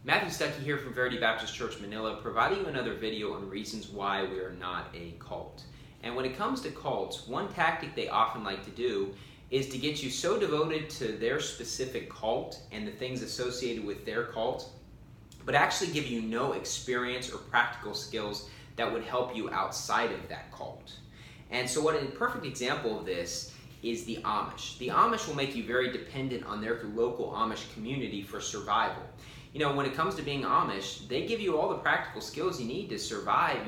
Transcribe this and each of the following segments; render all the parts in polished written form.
Matthew Stuckey here from Verity Baptist Church, Manila, providing you another video on reasons why we are not a cult. And when it comes to cults, one tactic they often like to do is to get you so devoted to their specific cult and the things associated with their cult, but actually give you no experience or practical skills that would help you outside of that cult. And so what a perfect example of this is the Amish. The Amish will make you very dependent on their local Amish community for survival. You know, when it comes to being Amish, they give you all the practical skills you need to survive,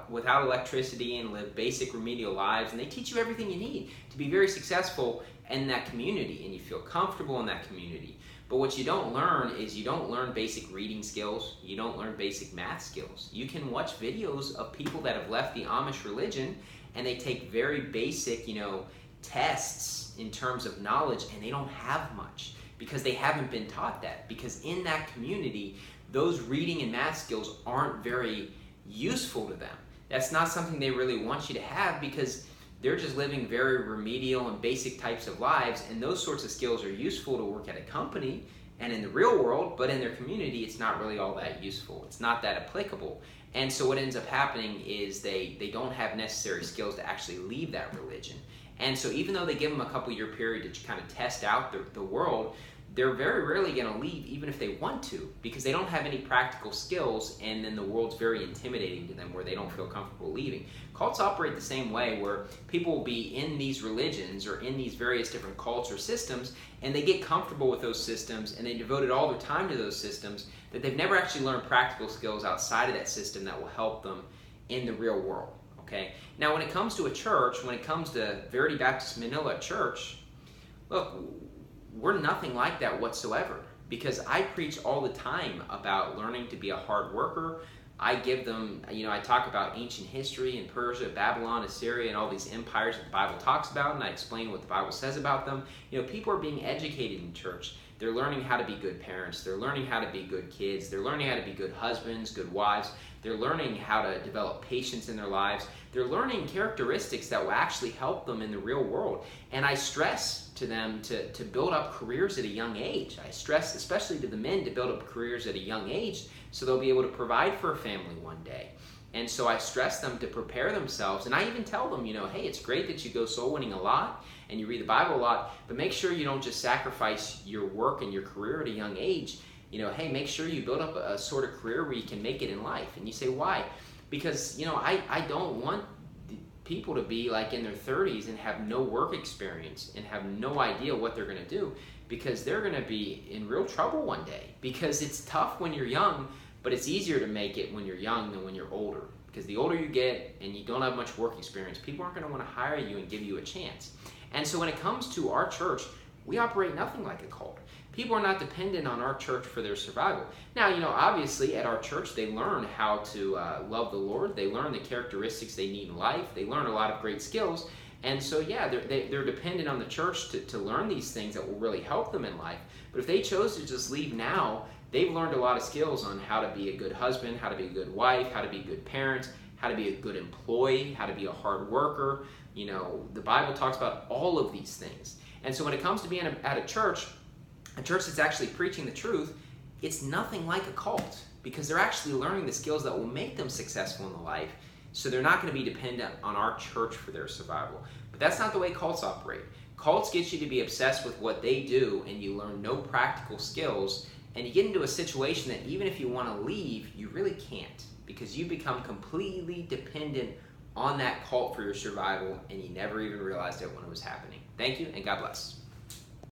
without electricity and live basic remedial lives. And they teach you everything you need to be very successful in that community, and you feel comfortable in that community. But what you don't learn is you don't learn basic reading skills. You don't learn basic math skills. You can watch videos of people that have left the Amish religion, and they take very basic, tests in terms of knowledge, and they don't have much because they haven't been taught that. Because in that community, those reading and math skills aren't very useful to them. That's not something they really want you to have because they're just living very remedial and basic types of lives, and those sorts of skills are useful to work at a company and in the real world, but in their community, it's not really all that useful. It's not that applicable. And so what ends up happening is they don't have necessary skills to actually leave that religion. And so even though they give them a couple-year period to kind of test out the world, they're very rarely going to leave even if they want to, because they don't have any practical skills, and then the world's very intimidating to them where they don't feel comfortable leaving. Cults operate the same way, where people will be in these religions or in these various different cults or systems, and they get comfortable with those systems, and they devoted all their time to those systems, that they've never actually learned practical skills outside of that system that will help them in the real world. Okay? Now, when it comes to a church, when it comes to Verity Baptist Manila Church, look, we're nothing like that whatsoever, because I preach all the time about learning to be a hard worker. I give them, I talk about ancient history and Persia, Babylon, Assyria, and all these empires that the Bible talks about, and I explain what the Bible says about them. People are being educated in church. They're learning how to be good parents. They're learning how to be good kids. They're learning how to be good husbands, good wives. They're learning how to develop patience in their lives. They're learning characteristics that will actually help them in the real world. And I stress to them to build up careers at a young age. I stress, especially to the men, to build up careers at a young age so they'll be able to provide for a family one day. And so I stress them to prepare themselves. And I even tell them, hey, it's great that you go soul winning a lot and you read the Bible a lot, but make sure you don't just sacrifice your work and your career at a young age. Hey, make sure you build up a sort of career where you can make it in life. And you say, why? Because, I don't want people to be like in their 30s and have no work experience and have no idea what they're going to do, because they're going to be in real trouble one day. Because it's tough when you're young, but it's easier to make it when you're young than when you're older. Because the older you get and you don't have much work experience, people aren't going to want to hire you and give you a chance. And so when it comes to our church, we operate nothing like a cult. People are not dependent on our church for their survival. Now, obviously at our church, they learn how to love the Lord. They learn the characteristics they need in life. They learn a lot of great skills. And so, yeah, they're dependent on the church to learn these things that will really help them in life. But if they chose to just leave now, they've learned a lot of skills on how to be a good husband, how to be a good wife, how to be good parents, how to be a good employee, how to be a hard worker. The Bible talks about all of these things. And so when it comes to being at a church that's actually preaching the truth, it's nothing like a cult, because they're actually learning the skills that will make them successful in the life. So they're not going to be dependent on our church for their survival. But that's not the way cults operate. Cults get you to be obsessed with what they do, and you learn no practical skills, and you get into a situation that even if you want to leave, you really can't, because you become completely dependent on that cult for your survival, and you never even realized it when it was happening. Thank you, and God bless.